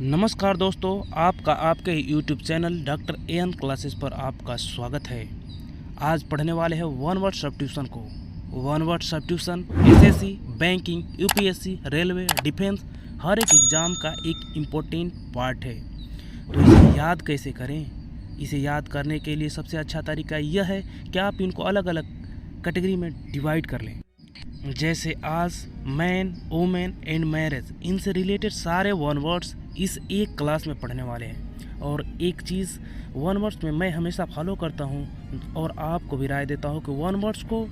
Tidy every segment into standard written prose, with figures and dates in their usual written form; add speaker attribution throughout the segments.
Speaker 1: नमस्कार दोस्तों, आपका आपके YouTube channel doctor N classes पर आपका स्वागत है। आज पढ़ने वाले हैं वन वर्ड सब्स्टिट्यूशन को। One word substitution SSC, banking, UPSC, railway, defence हर एक एग्ज़ाम का एक इम्पोर्टेंट पार्ट है। तो इसे याद कैसे करें? इसे याद करने के लिए सबसे अच्छा तरीका यह है कि आप इनको अलग अलग कैटेगरी में डिवाइड कर लें। जैसे आज मैन, वुमेन एंड मैरिज, इनसे रिलेटेड सारे वन वर्ड्स इस एक क्लास में पढ़ने वाले हैं। और एक चीज़ वन वर्ड्स में मैं हमेशा फॉलो करता हूँ और आपको भी राय देता हूँ कि वन वर्ड्स को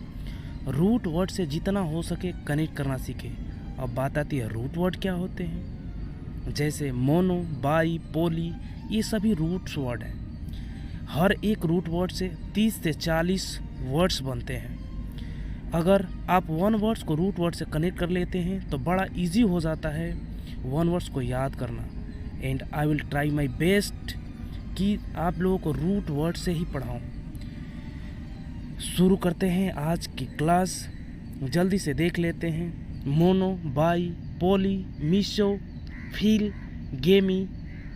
Speaker 1: रूट वर्ड से जितना हो सके कनेक्ट करना सीखें। अब बात आती है रूट वर्ड क्या होते हैं। जैसे मोनो, बाई, पोली, ये सभी रूट्स वर्ड हैं। हर एक रूट वर्ड से 30 से 40 वर्ड्स बनते हैं। अगर आप वन वर्ड्स को रूट वर्ड से कनेक्ट कर लेते हैं तो बड़ा इजी हो जाता है वन वर्ड्स को याद करना। And I will try my best कि आप लोगों को रूट वर्ड से ही पढ़ाऊँ। शुरू करते हैं आज की क्लास। जल्दी से देख लेते हैं। Mono, bi, poly, miso, phil, gamy,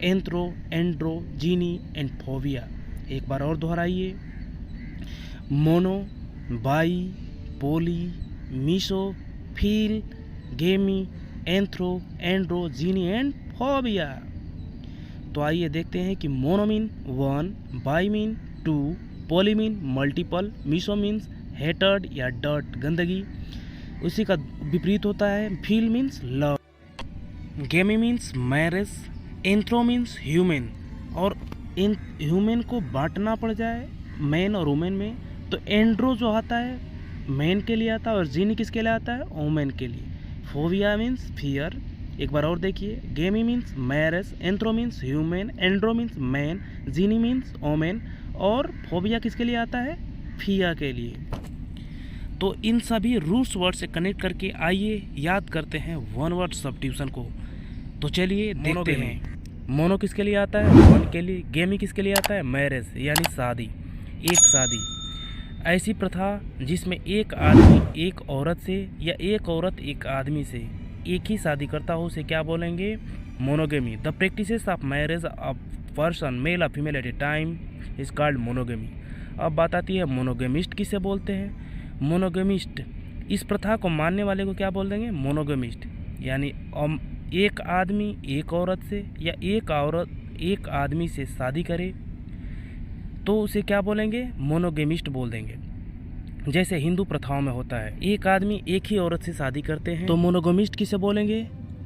Speaker 1: anthro, andro, gyny and phobia. एक बार और दोहराइए। Mono, bi, poly, miso, phil, gamy, anthro, andro, gyny and phobia. तो आइए देखते हैं कि mono mean 1, bi mean 2, poly mean multiple, miso means hatred या डर्ट, गंदगी। उसी का विपरीत होता है phil means love, gamy means marriage, anthro means human. और इन ह्यूमन को बांटना पड़ जाए मैन और वुमेन में तो एंड्रो जो आता है मैन के लिए आता है और जीनी किसके लिए आता है? वुमेन के लिए। Phobia means fear. एक बार और देखिए। Gamy means marriage, anthro means human, andro means man, gyny means women और फोबिया किसके लिए आता है? फिया के लिए। तो इन सभी रूट्स वर्ड से कनेक्ट करके आइए याद करते हैं वन वर्ड सब्स्टिट्यूशन को। तो चलिए देखते हैं। मोनो किसके लिए आता है? वन के लिए। गेमी किसके लिए आता है? मैरिज यानी शादी, एक शादी। ऐसी प्रथा जिसमें एक आदमी एक औरत से या एक औरत एक आदमी से एक ही शादी करता हो उसे क्या बोलेंगे? Monogamy. The practices of marriage of person male और female at a time is called monogamy. अब बात आती है मोनोगेमिस्ट किसे बोलते हैं? मोनोगेमिस्ट इस प्रथा को मानने वाले को क्या बोल देंगे? मोनोगेमिस्ट। यानी एक आदमी एक औरत से या एक औरत एक आदमी से शादी करे तो उसे क्या बोलेंगे? मोनोगेमिस्ट बोल देंगे। जैसे हिंदू प्रथाओं में होता है एक आदमी एक ही औरत से शादी करते हैं तो मोनोगेमिस्ट किसे बोलेंगे?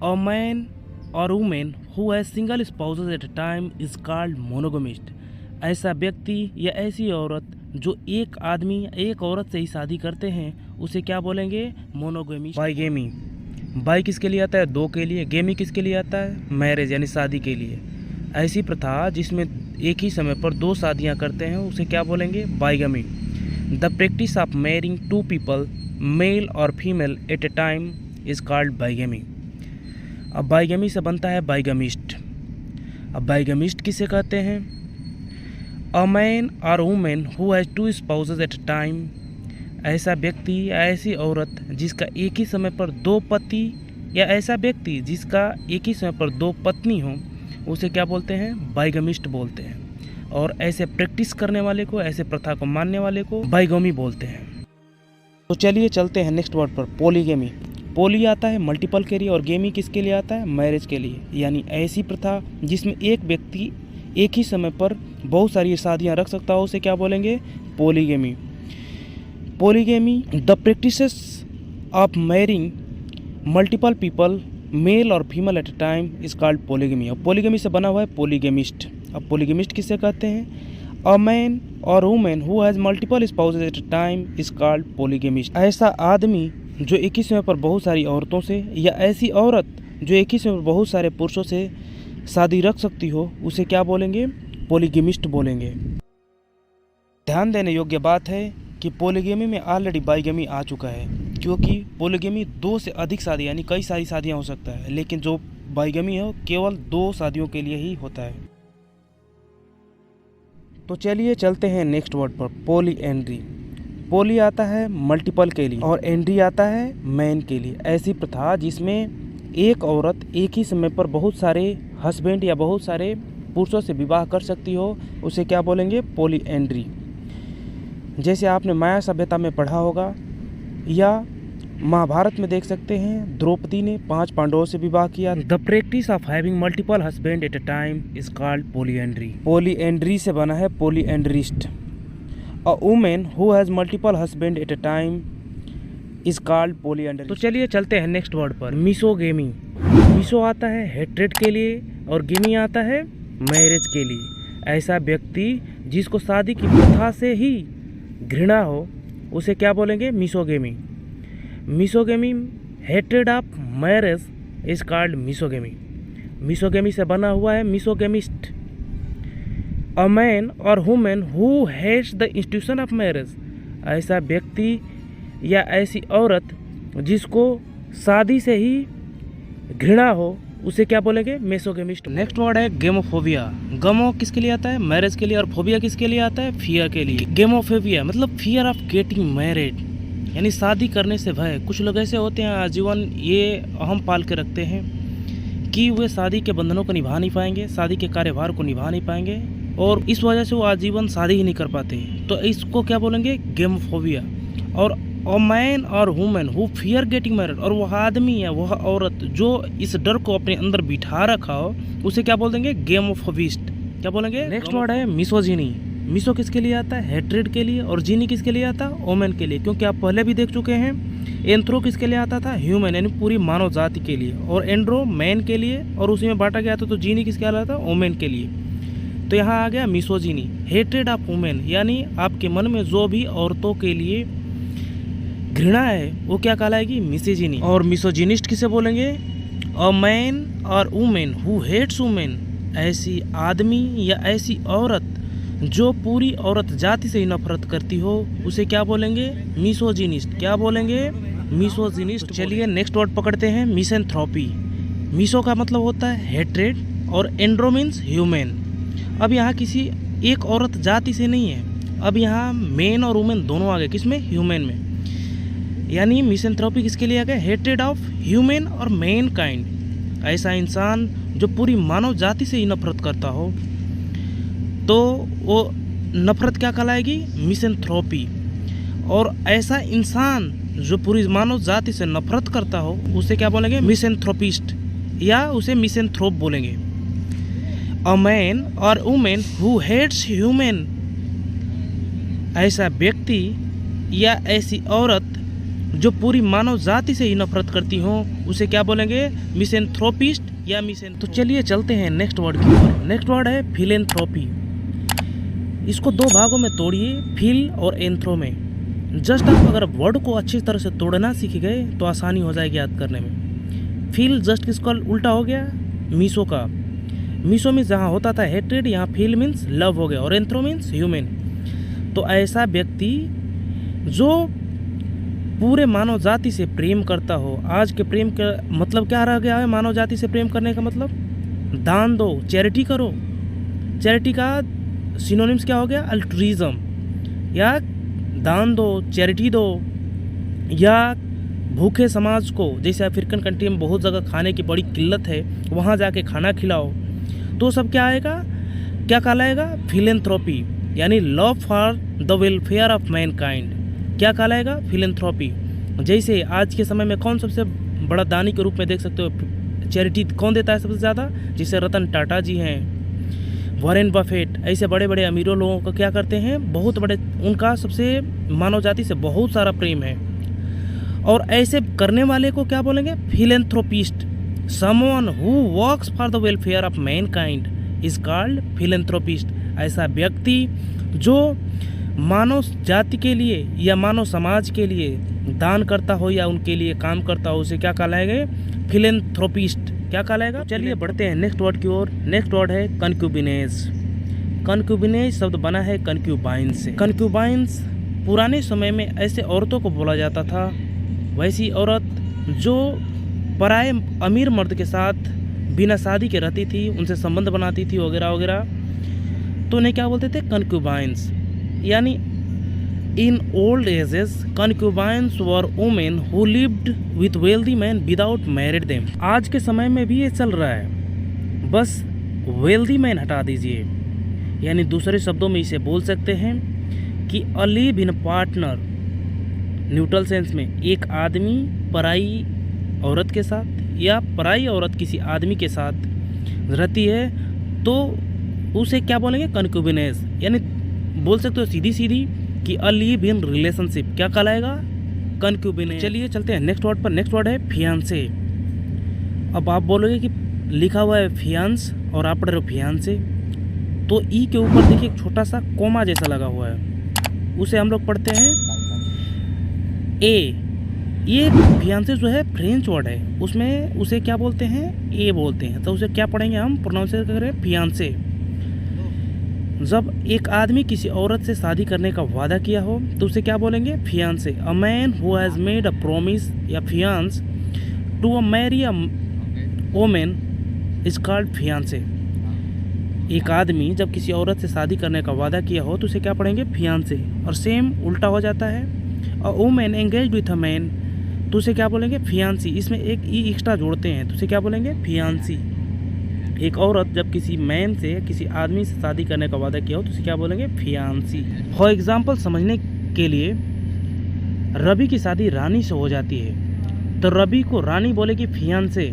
Speaker 1: अ मैन और women who has single spouses at a time is called monogamist. ऐसा व्यक्ति या ऐसी औरत जो एक आदमी एक औरत से ही शादी करते हैं उसे क्या बोलेंगे? मोनोगेमिस्ट। बाईगेमी। बाई किसके लिए आता है? दो के लिए। गेमी किसके लिए आता है? मैरिज यानी शादी के लिए। ऐसी प्रथा जिसमें एक ही समय पर दो शादियां करते हैं उसे क्या बोलेंगे? Bigamy. The practice of marrying two people male और female at a time is called bigamy. अब बाईगमी से बनता है बाईगमिस्ट। अब बाईगमिस्ट किसे कहते हैं? अ मैन और women who has two spouses at a time. ऐसा व्यक्ति या ऐसी औरत जिसका एक ही समय पर दो पति या ऐसा व्यक्ति जिसका एक ही समय पर दो पत्नी हो उसे क्या बोलते हैं? बाईगमिस्ट बोलते हैं। और ऐसे प्रैक्टिस करने वाले को, ऐसे प्रथा को मानने वाले को बाईगमी बोलते हैं। तो चलिए चलते हैं नेक्स्ट वर्ड पर, पोलीगेमी। पोली आता है मल्टीपल के लिए और गेमी किसके लिए आता है? मैरिज के लिए। यानी ऐसी प्रथा जिसमें एक व्यक्ति एक ही समय पर बहुत सारी शादियां रख सकता हो उसे क्या बोलेंगे? Polygamy. Polygamy the practices of marrying multiple people male और female at a time is called polygamy. और पोलीगेमी से बना हुआ है पोलीगेमिस्ट। अब पोलीगेमिस्ट किसे कहते हैं? अ मैन और women who has multiple spouses at a time is called polygamist. ऐसा आदमी जो एक ही समय पर बहुत सारी औरतों से या ऐसी औरत जो एक ही समय पर बहुत सारे पुरुषों से शादी रख सकती हो उसे क्या बोलेंगे? पोलीगेमिस्ट बोलेंगे। ध्यान देने योग्य बात है कि पोलीगेमी में ऑलरेडी बाईगेमी आ चुका है, क्योंकि पोलीगेमी दो से अधिक शादी यानी कई सारी शादियां हो सकता है, लेकिन जो बाईगेमी है वो केवल दो शादियों के लिए ही होता है। तो चलिए चलते हैं नेक्स्ट वर्ड पर, पोलीएंड्री। पोली आता है मल्टीपल के लिए और एंड्री आता है मैन के लिए। ऐसी प्रथा जिसमें एक औरत एक ही समय पर बहुत सारे हस्बैंड या बहुत सारे पुरुषों से विवाह कर सकती हो, उसे क्या बोलेंगे? पॉलीएंड्री। जैसे आपने माया सभ्यता में पढ़ा होगा या महाभारत में देख सकते हैं, द्रौपदी ने 5 पांडवों से विवाह किया। The practice of having multiple husband at a time is called polyandry. Polyandry से बना है polyandrist. A women who has multiple husband at a time is called polyandry. तो चलिए चलते हैं नेक्स्ट वर्ड पर, मिसोगेमी। मिसो आता है हेट्रेड के लिए और गेमी आता है मैरिज के लिए। ऐसा व्यक्ति जिसको शादी की प्रथा से ही घृणा हो, उसे क्या बोलेंगे? Misogamy. Misogamy, hatred of marriage is called misogamy. Misogamy से बना हुआ है मिसोगेमिस्ट। अ मैन और women who hates the institution of marriage. ऐसा व्यक्ति या ऐसी औरत जिसको शादी से ही घृणा हो, उसे क्या बोलेंगे? मिसोगेमिस्ट। नेक्स्ट वर्ड है गेमोफोबिया। गमो किसके लिए आता है? मैरिज के लिए, और फोबिया किसके लिए आता है? फियर के लिए। गेमोफोबिया मतलब फियर ऑफ गेटिंग मैरिड, यानी शादी करने से भय। कुछ लोग ऐसे होते हैं आजीवन ये अहम पाल के रखते हैं कि वे शादी के बंधनों को निभा नहीं पाएंगे, शादी के कार्यभार को निभा नहीं पाएंगे, और इस वजह से वो आजीवन शादी ही नहीं कर पाते। तो इसको क्या बोलेंगे? गेमोफोबिया। और अ मैन और women who fear getting married, और वह आदमी या वह औरत जो इस डर को अपने अंदर बिठा रखा हो, उसे क्या बोल देंगे? गेमोफोबिस्ट। क्या बोलेंगे? नेक्स्ट वर्ड है मिसोजिनी। मिसो किसके लिए आता है? हेट्रेड के लिए। और जीनी किसके लिए आता है? वुमेन के लिए, क्योंकि आप पहले भी देख चुके हैं। एंथ्रो किसके लिए आता था? ह्यूमन, यानी पूरी मानव जाति के लिए। और एंड्रो मैन के लिए, और उसी में बांटा गया था। तो जीनी किसके लिए आता? वुमेन के लिए। तो यहाँ आ गया मिसोजिनी, हेट्रेड ऑफ वुमेन, यानी आपके मन में जो भी औरतों के लिए घृणा है वो क्या कहलाएगी? मिसोजिनी। और मिसोजिनिस्ट किसे बोलेंगे? अ मैन और वुमेन हु हेट्स वुमेन। ऐसी आदमी या ऐसी औरत जो पूरी औरत जाति से ही नफरत करती हो, उसे क्या बोलेंगे? मिसोजिनिस्ट। क्या बोलेंगे? मिसोजिनिस्ट। चलिए नेक्स्ट वर्ड पकड़ते हैं, मिसेंथ्रोपी। मिसो का मतलब होता है हेट्रेड और एंड्रो मीन्स ह्यूमन। अब यहाँ किसी एक औरत जाति से नहीं है, अब यहाँ मेन और वुमेन दोनों आ गए। किसमें? ह्यूमन में। यानी मिसेंथ्रोपी किसके लिए आ गया? हेट्रेड ऑफ ह्यूमन और मैन काइंड। ऐसा इंसान जो पूरी मानव जाति से ही नफरत करता हो, तो वो नफरत क्या कहलाएगी? मिसेंथ्रोपी। और ऐसा इंसान जो पूरी मानव जाति से नफरत करता हो, उसे क्या बोलेंगे? मिसेंथ्रोपिस्ट, या उसे मिसेंथ्रोप बोलेंगे। अ मैन और वुमेन हु हेट्स ह्यूमन। ऐसा व्यक्ति या ऐसी औरत जो पूरी मानव जाति से ही नफरत करती हो, उसे क्या बोलेंगे? मिसेंथ्रोपिस्ट या मिसेंथ्रोप। तो चलिए चलते हैं नेक्स्ट वर्ड की ओर। नेक्स्ट वर्ड है फिलेंथ्रोपी। इसको 2 भागों में तोड़िए, फिल और एंथ्रो में। जस्ट आप अगर वर्ड को अच्छी तरह से तोड़ना सीख गए तो आसानी हो जाएगी याद करने में। फिल जस्ट किसका उल्टा हो गया? मिसो का। मिसो मीन्स जहाँ होता था हेट्रेड, यहाँ फिल मीन्स लव हो गया, और एंथ्रो मीन्स ह्यूमन। तो ऐसा व्यक्ति जो पूरे मानव जाति से प्रेम करता हो। आज के प्रेम का मतलब क्या रह गया है? मानव जाति से प्रेम करने का मतलब दान दो, चैरिटी करो। चैरिटी का सिनोनिम्स क्या हो गया? अल्ट्रुइज्म। या दान दो, चैरिटी दो, या भूखे समाज को, जैसे अफ्रीकन कंट्री में बहुत जगह खाने की बड़ी किल्लत है, वहाँ जाके खाना खिलाओ। तो सब क्या आएगा? क्या कहलाएगा? फिलेंथ्रोपी, यानी love for the welfare of Mankind. क्या कहलाएगा? फिलेंथ्रोपी। जैसे आज के समय में कौन सबसे बड़ा दानी के रूप में देख सकते हो? चैरिटी कौन देता है सबसे ज़्यादा? जैसे रतन टाटा जी हैं, वॉरेन बफेट, ऐसे बड़े बड़े अमीरों लोगों को क्या करते हैं? बहुत बड़े, उनका सबसे मानव जाति से बहुत सारा प्रेम है। और ऐसे करने वाले को क्या बोलेंगे? Philanthropist. Someone who works for the welfare of Mankind is called philanthropist. ऐसा व्यक्ति जो मानव जाति के लिए या मानव समाज के लिए दान करता हो या उनके लिए काम करता हो, उसे क्या कहलाएगा? फिलेंथ्रोपिस्ट। क्या कहलाएगा? चलिए बढ़ते हैं नेक्स्ट वर्ड की ओर। नेक्स्ट वर्ड है कनक्यूबिनेज। कनक्यूबिनेज शब्द बना है कनक्यूबाइन से। कनक्यूबाइंस पुराने समय में ऐसे औरतों को बोला जाता था, वैसी औरत जो पराए अमीर मर्द के साथ बिना शादी के रहती थी, उनसे संबंध बनाती थी वगैरह वगैरह, तो उन्हें क्या बोलते थे? कनक्यूबाइंस। यानी in old ages concubines were women who lived with wealthy men without married them। आज के समय में भी ये चल रहा है, बस wealthy man हटा दीजिए। यानी दूसरे शब्दों में इसे बोल सकते हैं कि a live in partner, neutral sense में एक आदमी पराई औरत के साथ या पराई औरत किसी आदमी के साथ रहती है तो उसे क्या बोलेंगे, कंक्यूबिनेस। यानी बोल सकते हो सीधी सीधी कि अ लिव इन रिलेशनशिप क्या कहलाएगा, कंक्यूबिनेस। चलिए चलते हैं नेक्स्ट वर्ड पर। नेक्स्ट वर्ड है फियांसे। अब आप बोलोगे कि लिखा हुआ है फियांस और आप पढ़ रहे हो फियांसे, तो ई के ऊपर देखिए एक छोटा सा कोमा जैसा लगा हुआ है, उसे हम लोग पढ़ते हैं ए। ये फियांसे जो है फ्रेंच वर्ड है, उसमें उसे क्या बोलते हैं, ए बोलते हैं। तो उसे क्या पढ़ेंगे हम, प्रोनाउंसिएट करें फियांसे। जब एक आदमी किसी औरत से शादी करने का वादा किया हो तो उसे क्या बोलेंगे, fiancee. A man who has made a promise या fiance to a marry a women is called fiancee. एक आदमी जब किसी औरत से शादी करने का वादा किया हो तो उसे क्या पढ़ेंगे, फियांसे। और सेम उल्टा हो जाता है, a women engaged with a man तो उसे क्या बोलेंगे, फियांसी। इसमें एक ई एक्स्ट्रा जोड़ते हैं तो उसे क्या बोलेंगे, फियांसी। एक औरत जब किसी मैन से किसी आदमी से शादी करने का वादा किया हो तो उसे क्या बोलेंगे, फियांसी। फॉर एग्जाम्पल समझने के लिए, रवि की शादी रानी से हो जाती है तो रवि को रानी बोलेगी फियांसे,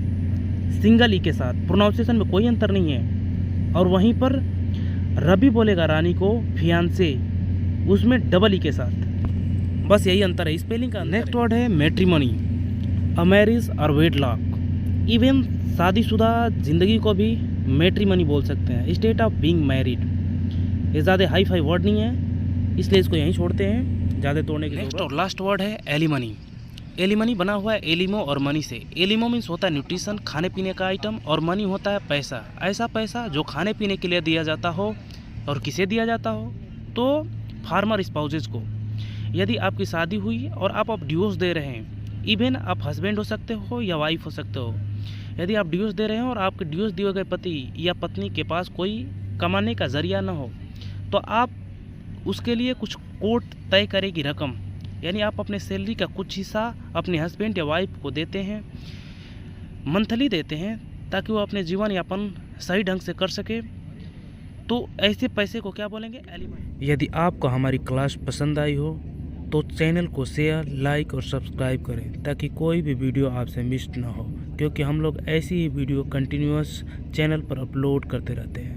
Speaker 1: सिंगल ई के साथ, प्रोनाउंसिएशन में कोई अंतर नहीं है। और वहीं पर रवि बोलेगा रानी को फियांसे, उसमें डबल ई के साथ, बस यही अंतर है स्पेलिंग का। नेक्स्ट वर्ड है मैट्रिमनी। अ मैरिज और वेडलॉक। इवन शादीशुदा ज़िंदगी को भी मैट्रिमनी बोल सकते हैं, स्टेट ऑफ बीइंग मैरिड। ये ज़्यादा हाई फाई वर्ड नहीं है, इसलिए इसको यहीं छोड़ते हैं, ज़्यादा तोड़ने के लिए। नेक्स्ट और लास्ट वर्ड है एलिमनी। एलिमनी बना हुआ है एलिमो और मनी से। एलिमो मीन्स होता है न्यूट्रिशन, खाने पीने का आइटम, और मनी होता है पैसा। ऐसा पैसा जो खाने पीने के लिए दिया जाता हो, और किसे दिया जाता हो, तो फार्मर स्पाउसेस को। यदि आपकी शादी हुई और आप डिवोर्स दे रहे हैं, इवन आप हस्बैंड हो सकते हो या वाइफ हो सकते हो, यदि आप डिवोर्स दे रहे हैं और आपके डिवोर्स दिए गए पति या पत्नी के पास कोई कमाने का जरिया ना हो, तो आप उसके लिए कुछ कोर्ट तय करेगी रकम, यानी आप अपने सैलरी का कुछ हिस्सा अपने हस्बैंड या वाइफ को देते हैं, मंथली देते हैं, ताकि वो अपने जीवन यापन सही ढंग से कर सके। तो ऐसे पैसे को क्या बोलेंगे, एलिमनी। यदि आपको हमारी क्लास पसंद आई हो तो चैनल को शेयर, लाइक और सब्सक्राइब करें, ताकि कोई भी वीडियो आपसे मिस ना हो, क्योंकि हम लोग ऐसी ही वीडियो कंटिन्यूअस चैनल पर अपलोड करते रहते हैं।